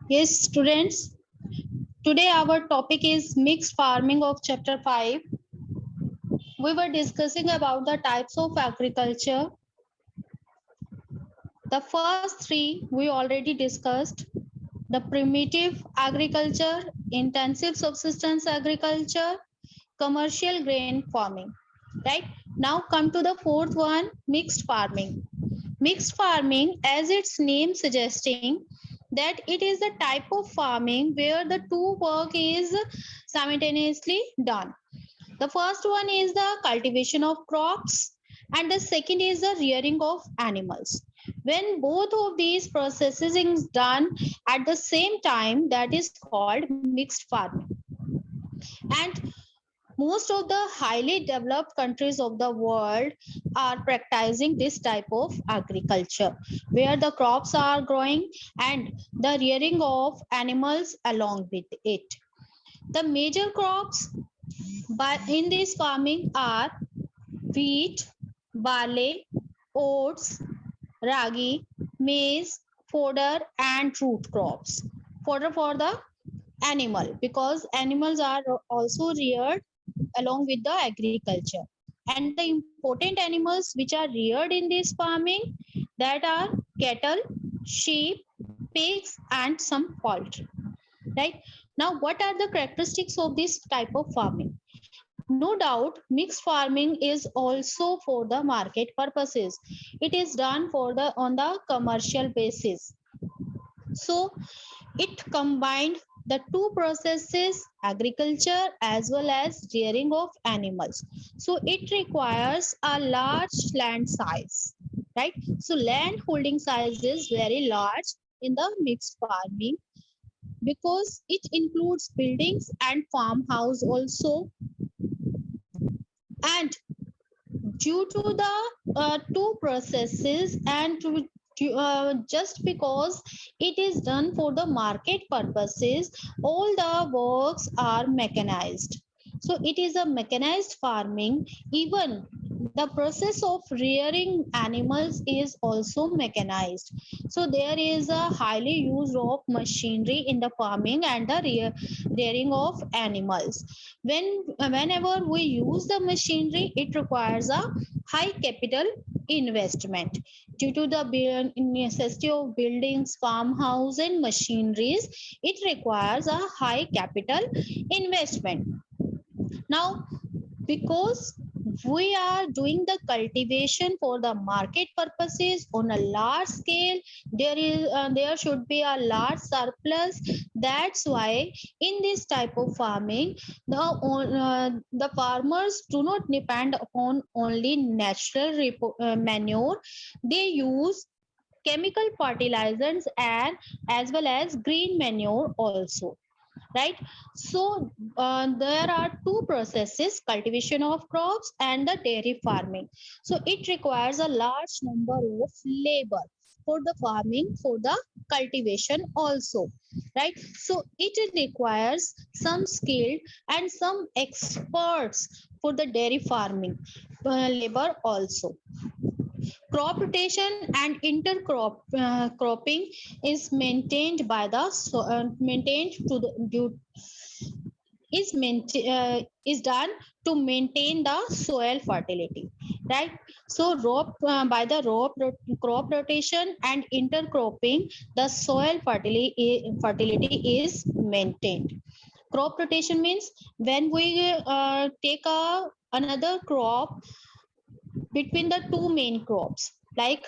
Yes, students. Today our topic is mixed farming of chapter 5. We were discussing about the types of agriculture. The first three we already discussed. The primitive agriculture, intensive subsistence agriculture, commercial grain farming. Right? Now come to the fourth one, mixed farming. Mixed farming, as its name suggesting, that it is the type of farming where the two work is simultaneously done. The first one is the cultivation of crops, and the second is the rearing of animals. When both of these processes is done at the same time, that is called mixed farming. And most of the highly developed countries of the world are practicing this type of agriculture where the crops are growing and the rearing of animals along with it. The major crops but in this farming are wheat, barley, oats, ragi, maize, fodder and root crops. Fodder for the animal, because animals are also reared along with the agriculture. And the important animals which are reared in this farming, that are cattle, sheep, pigs and some poultry. Right? Now what are the characteristics of this type of farming? No doubt mixed farming is also for the market purposes. It is done for the on the commercial basis. So it combined the two processes, agriculture as well as rearing of animals. So it requires a large land size, right? So land holding size is very large in the mixed farming because it includes buildings and farmhouse also. And due to the two processes and just because it is done for the market purposes, all the works are mechanized. So it is a mechanized farming. Even the process of rearing animals is also mechanized. So there is a highly use of machinery in the farming and the rearing of animals. Whenever we use the machinery, it requires a high capital investment. Due to the necessity of buildings, farmhouse and machineries, it requires a high capital investment. Now because we are doing the cultivation for the market purposes on a large scale, there should be a large surplus. That's why in this type of farming, the farmers do not depend upon only natural manure. They use chemical fertilizers and as well as green manure also, right? So there are two processes, cultivation of crops and the dairy farming. So it requires a large number of labor for the farming, for the cultivation also, right? So it requires some skilled and some experts for the dairy farming labor also. Crop rotation and intercrop cropping is maintained by the maintained to the due is done to maintain the soil fertility, right? So by the crop rotation and intercropping, the soil fertility is maintained. Crop rotation means when we take another crop between the two main crops, like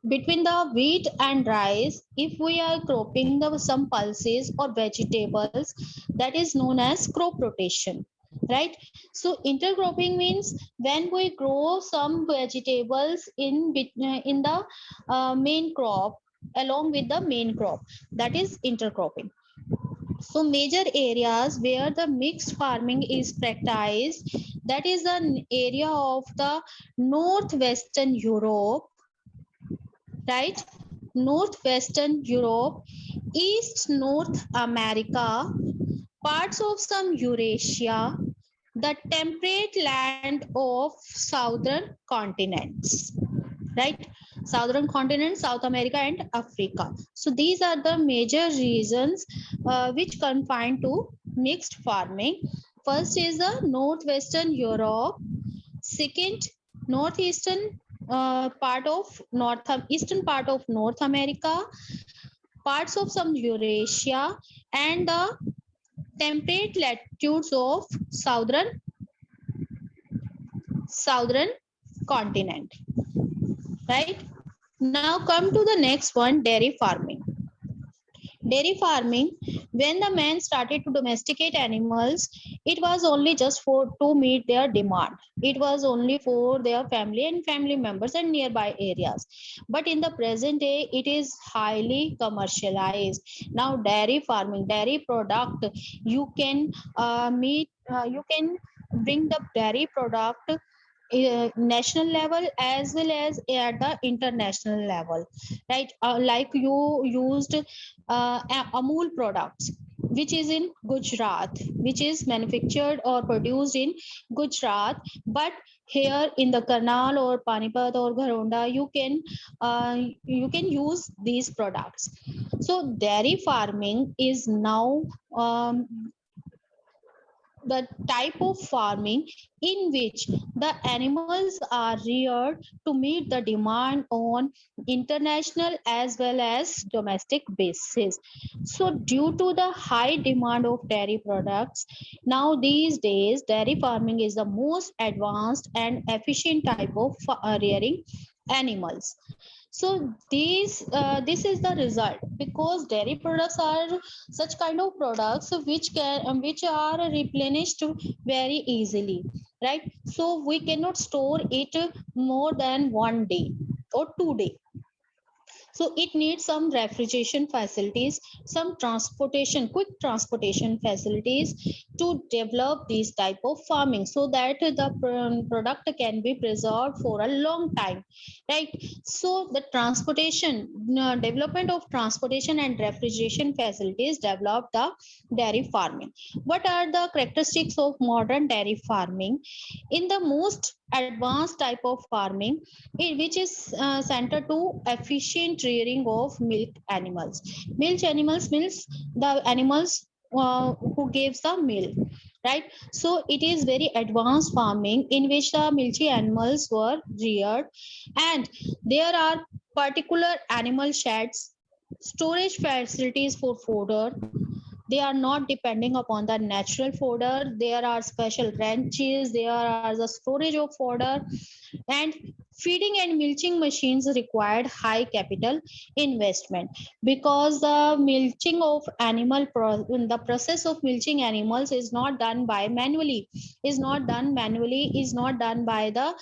between the wheat and rice, if we are cropping the some pulses or vegetables, that is known as crop rotation, right? So intercropping means when we grow some vegetables in the main crop along with the main crop, that is intercropping. So major areas where the mixed farming is practiced, that is an area of the northwestern Europe, right? Northwestern Europe, East North America, parts of some Eurasia, the temperate land of southern continents, right? southern continent, South America and Africa. So these are the major regions which confine to mixed farming. First is the northwestern Europe, second northeastern part of eastern part of North America, parts of some Eurasia, and the temperate latitudes of southern continent. Right, now come to the next one, dairy farming. Dairy farming, when the man started to domesticate animals, it was only just for to meet their demand. It was only for their family and family members and nearby areas. But in the present day, it is highly commercialized. Now, dairy farming, dairy product, you can you can bring the dairy product national level as well as at the international level, right? Like you used Amul products, which is in Gujarat, which is manufactured or produced in Gujarat, but here in the Karnal or Panipat or Gharonda, you can use these products. So dairy farming is now the type of farming in which the animals are reared to meet the demand on international as well as domestic basis. So due to the high demand of dairy products, now these days dairy farming is the most advanced and efficient type of rearing animals. So this is the result, because dairy products are such kind of products which are replenished very easily, right? So we cannot store it more than 1 day or 2 day. So it needs some refrigeration facilities, some transportation, quick transportation facilities to develop these type of farming, so that the product can be preserved for a long time, right? So the transportation, development of transportation and refrigeration facilities develop the dairy farming. What are the characteristics of modern dairy farming? In the most advanced type of farming, which is centered to efficient rearing of milk animals. Milk animals means the animals who gives the milk, right? So it is very advanced farming in which the milky animals were reared, and there are particular animal sheds, storage facilities for fodder. They are not depending upon the natural fodder. There are special ranches, there are the storage of fodder, and feeding and mulching machines required high capital investment, because the mulching of the process of mulching animals is not done by manually, is not done by the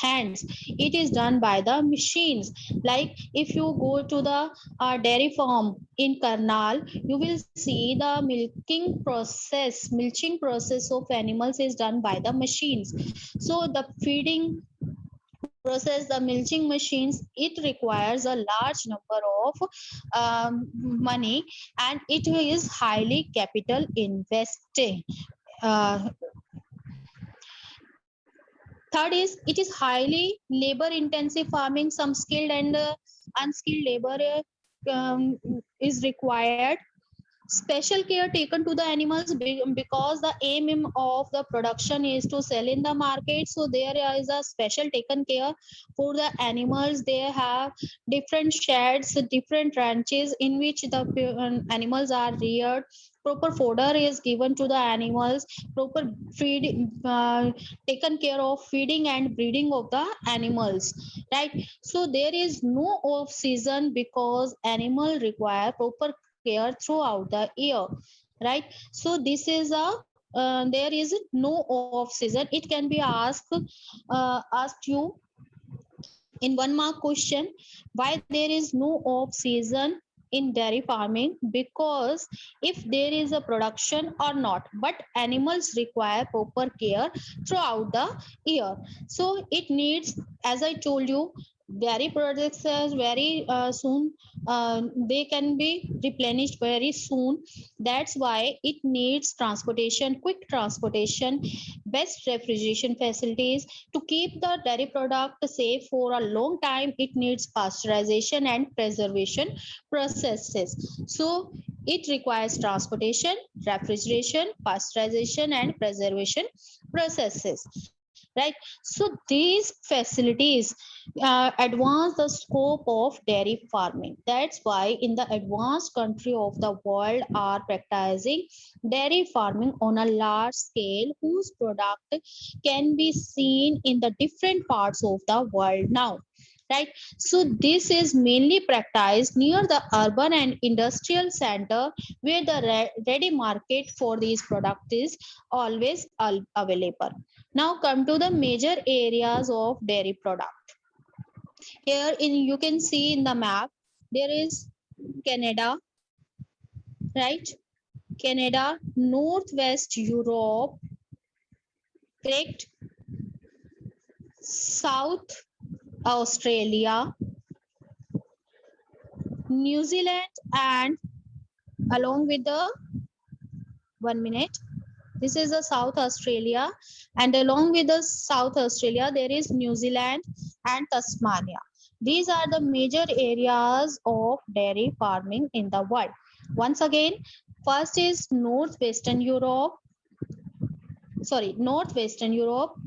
hands. It is done by the machines. Like if you go to the dairy farm in Karnal, you will see the mulching process of animals is done by the machines. So the feeding process, the mulching machines, it requires a large number of money, and it is highly capital investing. Uh, Third is, it is highly labor intensive farming. Some skilled and unskilled labor is required. Special care taken to the animals, because the aim of the production is to sell in the market. So there is a special taken care for the animals. They have different sheds, different ranches in which the animals are reared. Proper fodder is given to the animals, proper feed taken care of feeding and breeding of the animals, right? So there is no off season, because animal require proper care throughout the year, right? So this is a there is no off season. It can be asked you in 1 mark question, why there is no off season in dairy farming? Because if there is a production or not, but animals require proper care throughout the year. So it needs, as I told you, dairy products are very soon, they can be replenished very soon. That's why it needs transportation, quick transportation, best refrigeration facilities. To keep the dairy product safe for a long time, it needs pasteurization and preservation processes. So it requires transportation, refrigeration, pasteurization and preservation processes, right? So these facilities advance the scope of dairy farming. That's why in the advanced country of the world are practicing dairy farming on a large scale, whose product can be seen in the different parts of the world now, right? So this is mainly practiced near the urban and industrial center, where the ready market for these products is always available. Now come to the major areas of dairy product. Here in you can see in the map, there is Canada, right? Canada, Northwest Europe, correct? South Australia, New Zealand, and along with the 1 minute, this is the South Australia, and along with the South Australia there is New Zealand and Tasmania. These are the major areas of dairy farming in the world. Once again, first is Northwestern Europe,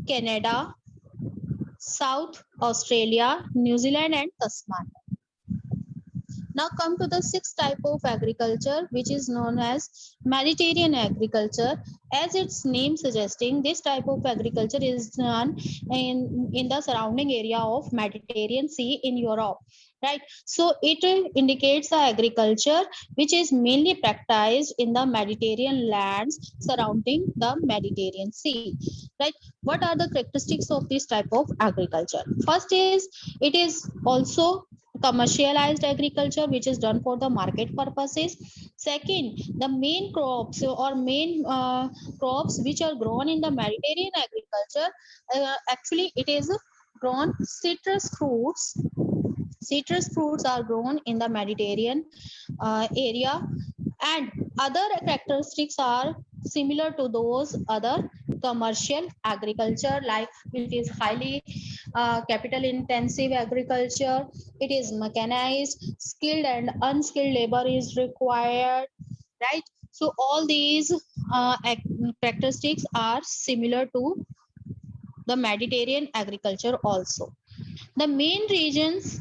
Canada, South Australia, New Zealand and Tasmania. Now come to the sixth type of agriculture, which is known as Mediterranean agriculture. As its name suggesting, this type of agriculture is done in the surrounding area of Mediterranean Sea in Europe, right? So it indicates the agriculture which is mainly practiced in the Mediterranean lands surrounding the Mediterranean Sea, right? What are the characteristics of this type of agriculture? First is it is also commercialized agriculture, which is done for the market purposes. Second, the main crops or main crops which are grown in the Mediterranean agriculture, actually it is grown citrus fruits. Citrus fruits are grown in the Mediterranean area, and other characteristics are similar to those other commercial agriculture, like it is highly capital intensive agriculture, it is mechanized, skilled and unskilled labor is required, right? So all these characteristics are similar to the Mediterranean agriculture also. The main regions,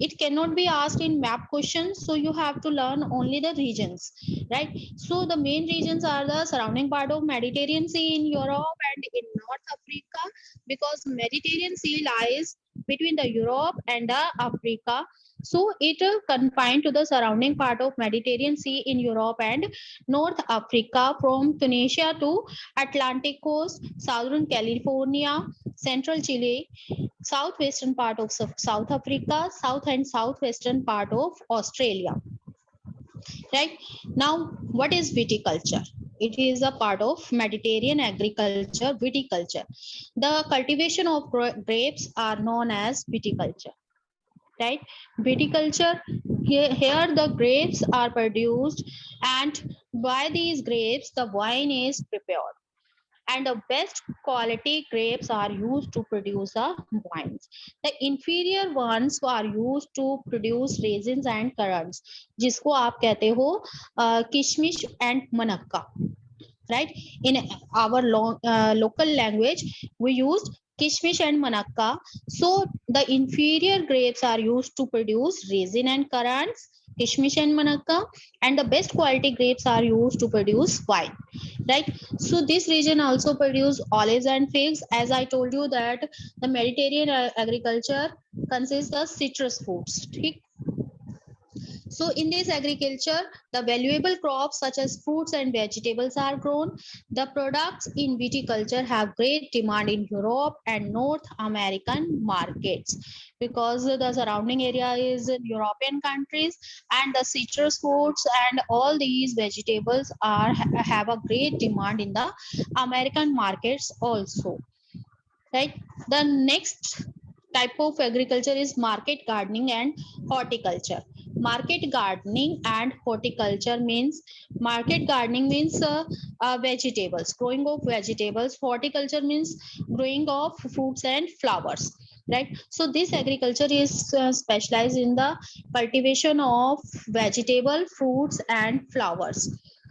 it cannot be asked in map questions, so you have to learn only the regions, right? So the main regions are the surrounding part of Mediterranean Sea in Europe and in North Africa, because Mediterranean Sea lies between the Europe and the Africa. So it confined to the surrounding part of Mediterranean Sea in Europe and North Africa, from Tunisia to Atlantic coast, southern California, central Chile, southwestern part of South Africa, south and southwestern part of Australia. Right now, what is viticulture? It is a part of Mediterranean agriculture, viticulture. The cultivation of grapes are known as viticulture. Right, viticulture. Here the grapes are produced, and by these grapes the wine is prepared, and the best quality grapes are used to produce the wines. The inferior ones are used to produce raisins and currants, जिसको आप कहते हो किशमिश and मनक्का, right? In our local language, we used kishmish and manakka. So the inferior grapes are used to produce raisin and currants, kishmish and manakka, and the best quality grapes are used to produce wine, right? So this region also produce olives and figs. As I told you that the Mediterranean agriculture consists of citrus fruits. So in this agriculture, the valuable crops such as fruits and vegetables are grown. The products in viticulture have great demand in Europe and North American markets, because the surrounding area is in European countries, and the citrus fruits and all these vegetables are have a great demand in the American markets also, right? The next type of agriculture is market gardening and horticulture. Market gardening and horticulture means, market gardening means vegetables, growing of vegetables. Horticulture means growing of fruits and flowers, right? So this agriculture is specialized in the cultivation of vegetable, fruits and flowers.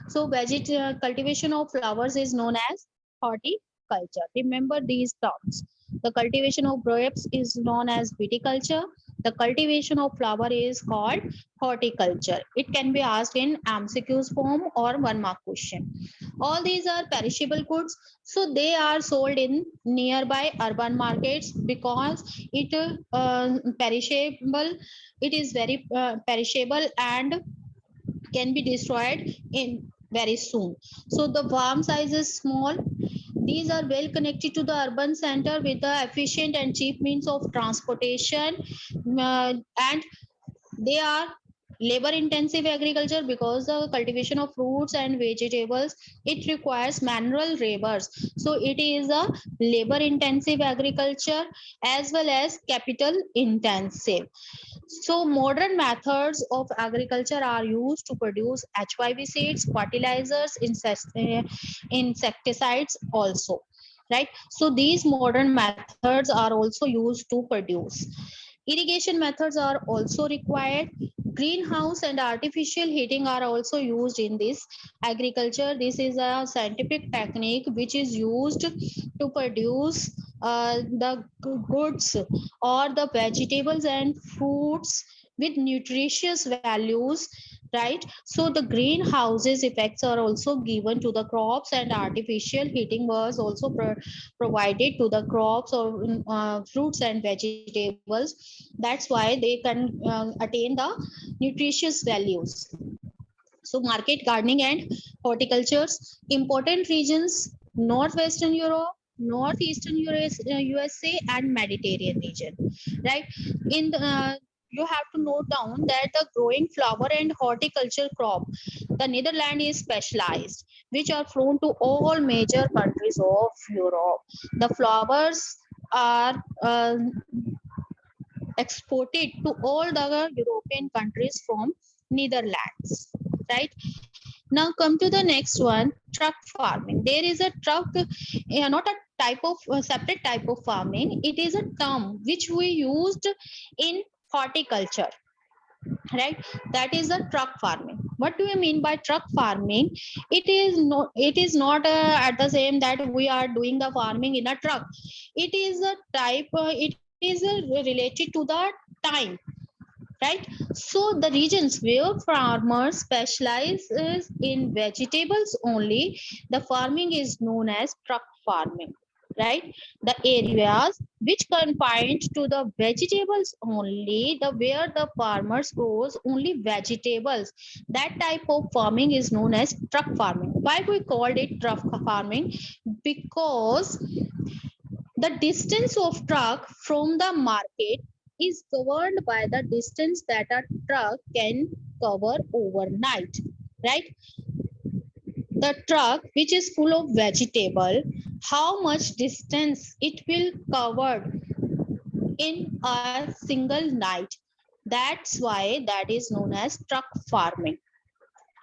So cultivation of flowers is known as horticulture. Remember these terms. The cultivation of grapes is known as viticulture. The cultivation of flower is called horticulture. It can be asked in MCQs form or 1 mark question. All these are perishable goods, so they are sold in nearby urban markets because it perishable. It is very perishable and can be destroyed in very soon. So the farm size is small. These are well connected to the urban center with the efficient and cheap means of transportation, and they are labor intensive agriculture because the cultivation of fruits and vegetables, it requires manual labors. So it is a labor intensive agriculture as well as capital intensive. So modern methods of agriculture are used to produce HYV seeds, fertilizers, insecticides also, right? So these modern methods are also used to produce. Irrigation methods are also required. Greenhouse and artificial heating are also used in this agriculture. This is a scientific technique which is used to produce the goods or the vegetables and fruits with nutritious values, right? So the greenhouses effects are also given to the crops, and artificial heating was also provided to the crops or fruits and vegetables. That's why they can attain the nutritious values. So market gardening and horticultures, important regions: northwestern Europe, northeastern USA and Mediterranean region, right? In the, you have to note down that the growing flower and horticulture crop, the Netherlands is specialized, which are flown to all major countries of Europe. The flowers are exported to all the European countries from Netherlands, right? Now come to the next one, truck farming. There is a truck, not a type of separate type of farming. It is a term which we used in horticulture, right? That is a truck farming. What do you mean by truck farming? It is not at the same that we are doing the farming in a truck. It is a type, it is related to the time, right? So the regions where farmers specialize is in vegetables only, the farming is known as truck farming, right? The areas which confined to the vegetables only, the where the farmers grows only vegetables, that type of farming is known as truck farming. Why we called it truck farming? Because the distance of truck from the market is governed by the distance that a truck can cover overnight, right? The truck which is full of vegetable, how much distance it will cover in a single night. That's why that is known as truck farming,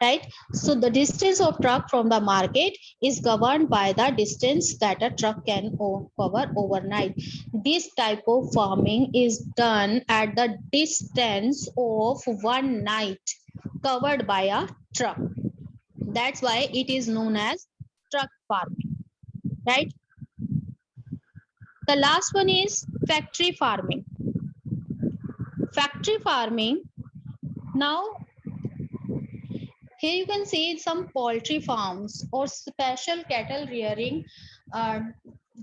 right? So the distance of truck from the market is governed by the distance that a truck can cover overnight. This type of farming is done at the distance of one night covered by a truck. That's why it is known as truck farming, right? The last one is factory farming. Factory farming. Now here you can see some poultry farms or special cattle rearing uh,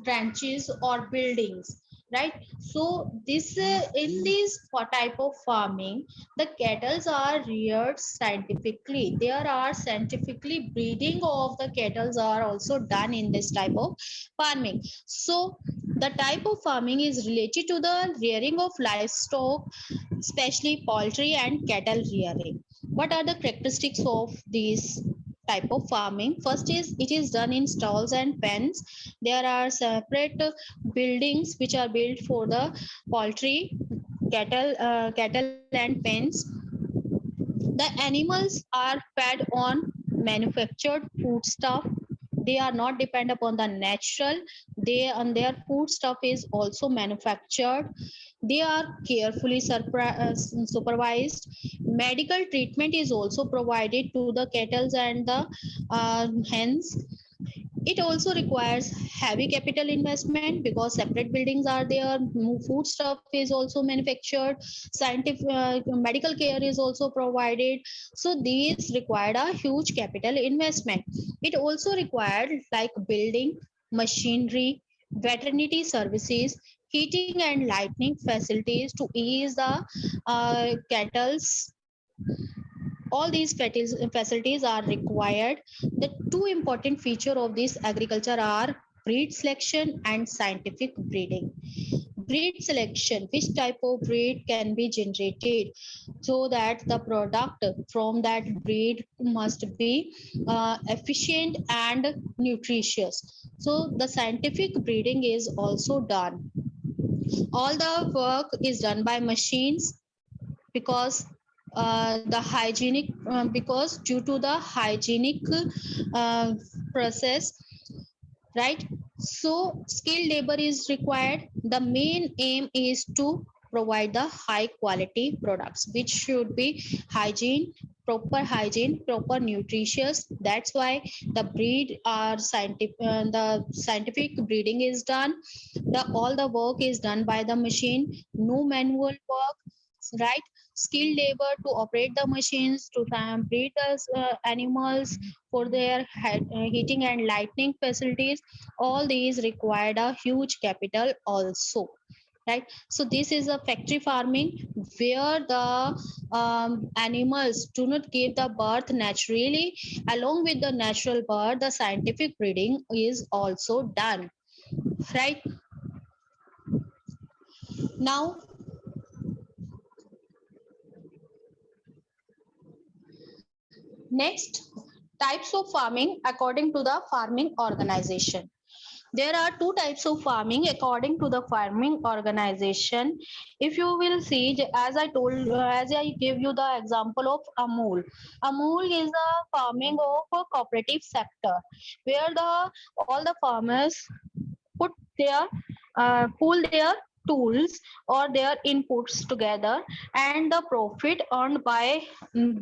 ranches or buildings, right? So this in this type of farming, the cattle are reared scientifically. There are scientifically breeding of the cattle are also done in this type of farming. So the type of farming is related to the rearing of livestock, especially poultry and cattle rearing. What are the characteristics of these type of farming. First is it is done in stalls and pens. There are separate buildings which are built for the poultry, cattle and pens. The animals are fed on manufactured food stuff. They are not depend upon the natural. They and their food stuff is also manufactured. They are carefully supervised. Medical treatment is also provided to the cattle and the hens. It also requires heavy capital investment because separate buildings are there. Food stuff is also manufactured. Scientific medical care is also provided. So these required a huge capital investment. It also required like building, machinery, veterinary services, heating and lighting facilities to ease the cattle's. All these facilities are required. The two important features of this agriculture are breed selection and scientific breeding. Breed selection, which type of breed can be generated so that the product from that breed must be efficient and nutritious. So the scientific breeding is also done. All the work is done by machines because the hygienic because due to the hygienic uh, process, right? So skilled labor is required. The main aim is to provide the high quality products which should be hygiene, proper nutritious. That's why the breed are scientific, the scientific breeding is done. The all the work is done by the machine, no manual work, right? Skilled labor to operate the machines, to breed the animals for their heating and lighting facilities. All these required a huge capital also, right? So this is a factory farming where the animals do not give the birth naturally. Along with the natural birth, the scientific breeding is also done, right? Now next, types of farming according to the farming organization. There are two types of farming according to the farming organization. If you will see, as I gave you the example of Amul. Amul is a farming of a cooperative sector where all the farmers put their pool their tools or their inputs together, and the profit earned by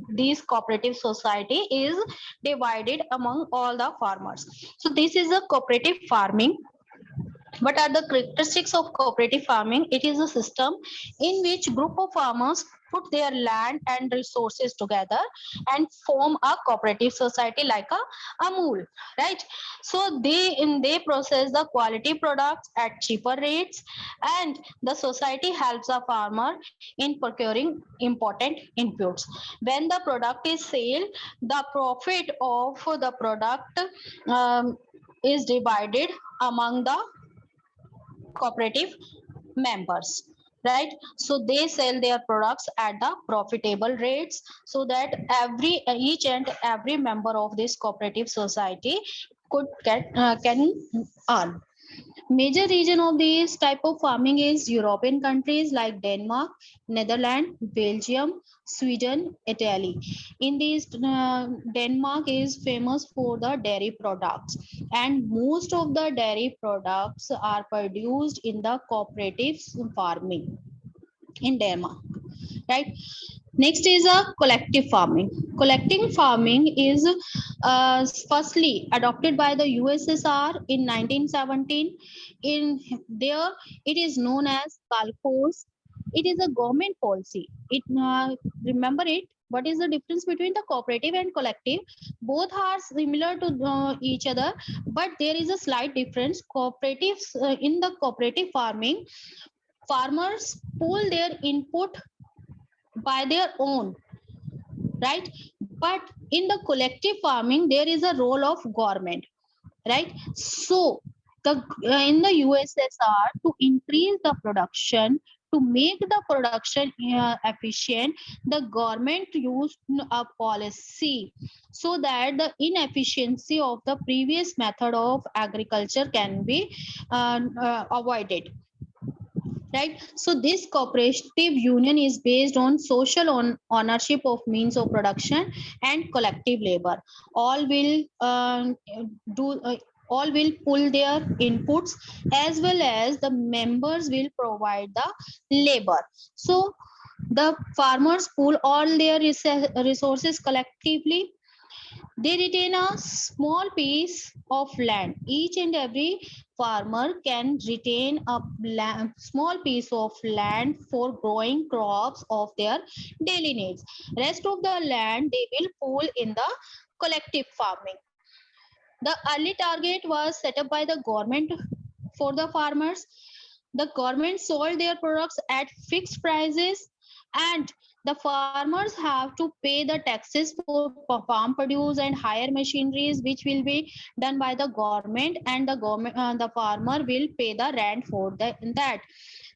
these cooperative society is divided among all the farmers. So this is a cooperative farming. What are the characteristics of cooperative farming? It is a system in which group of farmers put their land and resources together and form a cooperative society like a Amul, right? So they process the quality products at cheaper rates, and the society helps the farmer in procuring important inputs. When the product is sold, the profit of the product is divided among the cooperative members, right? So they sell their products at the profitable rates so that each and every member of this cooperative society could can earn. Major region of this type of farming is European countries like Denmark, Netherlands, Belgium, Sweden, Italy. In these, Denmark is famous for the dairy products, and most of the dairy products are produced in the cooperative farming in Denmark, right? Next is a collective farming. Collective farming is firstly adopted by the USSR in 1917. In there, it is known as Kalkos. It is a government policy. It remember it. What is the difference between the cooperative and collective? Both are similar to each other, but there is a slight difference. Cooperatives in the cooperative farming, farmers pool their input by their own, right? But in the collective farming there is a role of government, right? So the in the USSR, to increase the production, To make the production efficient, the government used a policy so that the inefficiency of the previous method of agriculture can be avoided. Right, so this cooperative union is based on social ownership of means of production and collective labor. All will do all will pull their inputs, as well as the members will provide the labor. So the farmers pool all their resources collectively. They retain a small piece of land. Each and every farmer can retain a small piece of land for growing crops of their daily needs. Rest of the land they will pool in the collective farming. The early target was set up by the government for the farmers. The government sold their products at fixed prices, and the farmers have to pay the taxes for farm produce and hire machineries, which will be done by the government, and the farmer will pay the rent for that.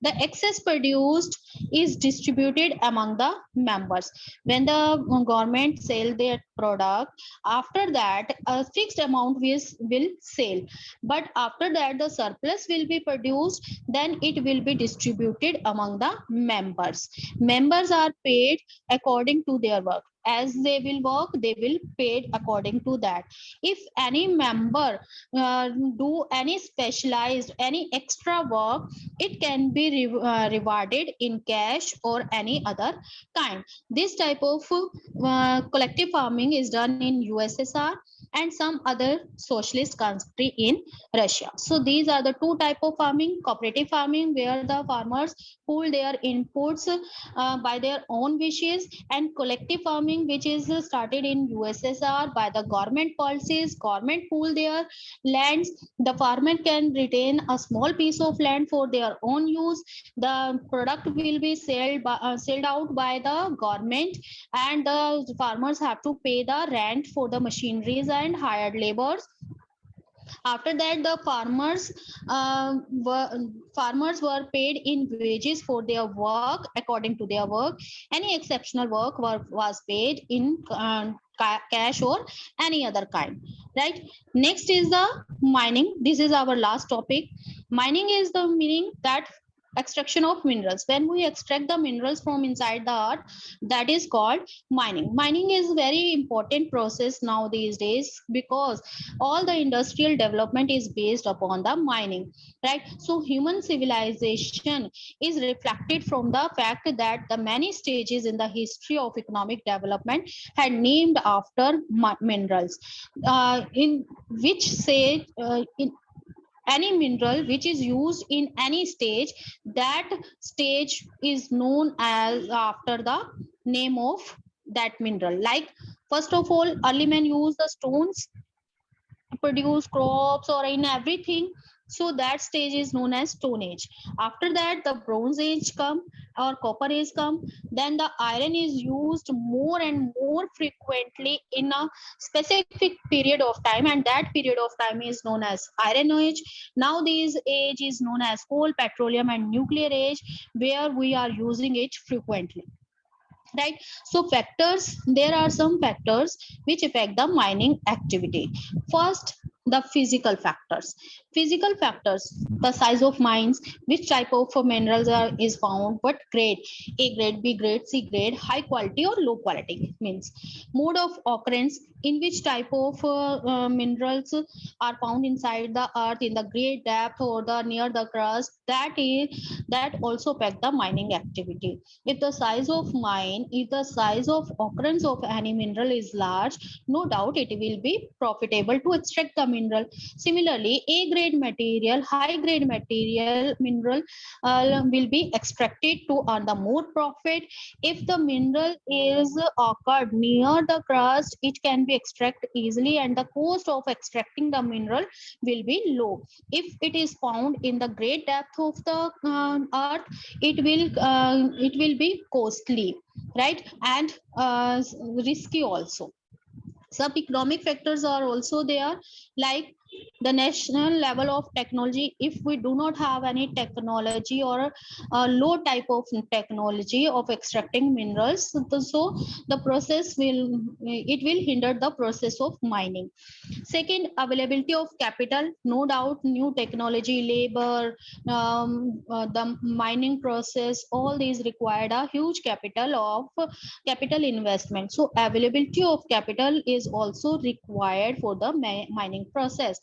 The excess produced is distributed among the members. When the government sell their product, after that a fixed amount will sell, but after that the surplus will be produced, then it will be distributed among the members. Members are paid according to their work. As they will work, they will paid according to that. If any member do any specialized, any extra work, it can be rewarded in cash or any other kind. This type of collective farming is done in USSR and some other socialist country in Russia. So these are the two type of farming: cooperative farming, where the farmers pool their inputs by their own wishes, and collective farming, which is started in USSR by the government policies. Government pool their lands. The farmer can retain a small piece of land for their own use. The product will be sold out by the government, and the farmers have to pay the rent for the machineries and hired laborers. After that, the farmers were paid in wages for their work according to their work. Any exceptional work was paid in cash or any other kind. Right. Next is the mining. This is our last topic. Mining is the meaning that extraction of minerals. When we extract the minerals from inside the earth, that is called mining. Mining is very important process now these days, because all the industrial development is based upon the mining, right? So human civilization is reflected from the fact that the many stages in the history of economic development had named after minerals, in which say in any mineral which is used in any stage, that stage is known as after the name of that mineral. Like, first of all, early men used the stones produce crops or in everything, so that stage is known as stone age. After that the bronze age come or copper age come. Then the iron is used more and more frequently in a specific period of time, and that period of time is known as iron age. Now this age is known as coal, petroleum and nuclear age, where we are using it frequently. Right. So factors, there are some factors which affect the mining activity. First, the physical factors. Physical factors: the size of mines, which type of minerals is found, what grade, A grade, B grade, C grade, high quality or low quality, means mode of occurrence, in which type of minerals are found inside the earth, in the great depth or the near the crust. That also affect the mining activity. If the size of mine, if the size of occurrence of any mineral is large, no doubt it will be profitable to extract the mineral. Similarly, A grade material, high grade material mineral will be extracted to earn the more profit. If the mineral is occurred near the crust, it can be extracted easily and the cost of extracting the mineral will be low. If it is found in the great depth of the earth, it will be costly, right, and risky also. Some economic factors are also there, like the national level of technology. If we do not have any technology or a low type of technology of extracting minerals, so the process will, it will hinder the process of mining. Second, availability of capital. No doubt, new technology, labor, the mining process, all these required a huge capital investment. So availability of capital is also required for the mining process.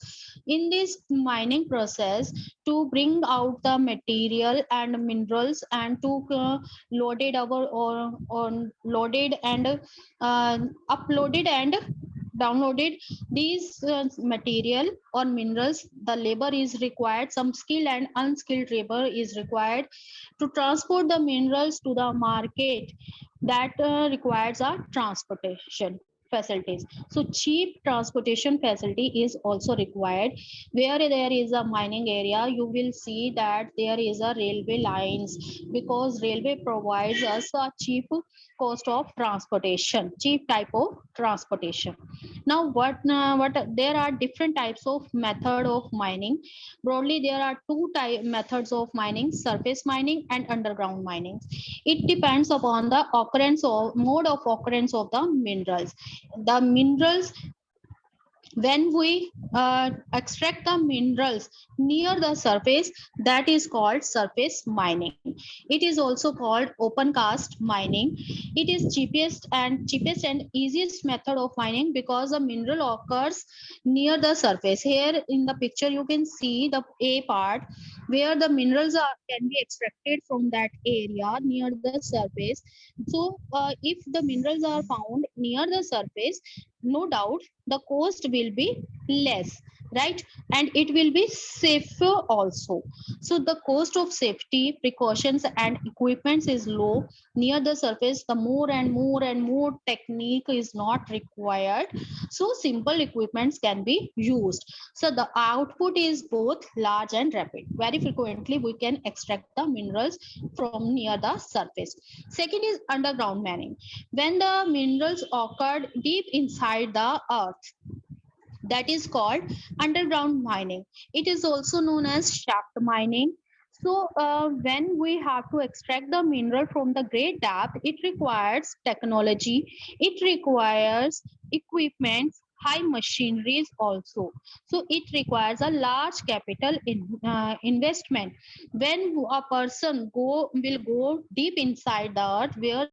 In this mining process, to bring out the material and minerals and to loaded our or on loaded and uploaded and downloaded these material or minerals, the labor is required, some skilled and unskilled labor is required to transport the minerals to the market. That requires a transportation facilities. So cheap transportation facility is also required. Where there is a mining area, you will see that there is a railway lines, because railway provides us a cheap cost of transportation, cheap type of transportation. Now what there are different types of method of mining. Broadly, there are two methods of mining: surface mining and underground mining. It depends upon the occurrence of mode of occurrence of the minerals. The minerals, when we extract the minerals near the surface, that is called surface mining. It is also called open cast mining. It is cheapest and easiest method of mining because the mineral occurs near the surface. Here in the picture you can see the A part, where the minerals are can be extracted from that area near the surface. So if the minerals are found near the surface, no doubt the cost will be less, right? And it will be safer also. So the cost of safety precautions and equipments is low. Near the surface, the more technique is not required, so simple equipments can be used. So the output is both large and rapid. Very frequently we can extract the minerals from near the surface. Second is underground mining. When the minerals occurred deep inside the earth, that is called underground mining. It is also known as shaft mining. So when we have to extract the mineral from the great depth, it requires technology, it requires equipment, high machineries also. So it requires a large capital investment. When a person go will go deep inside the earth, where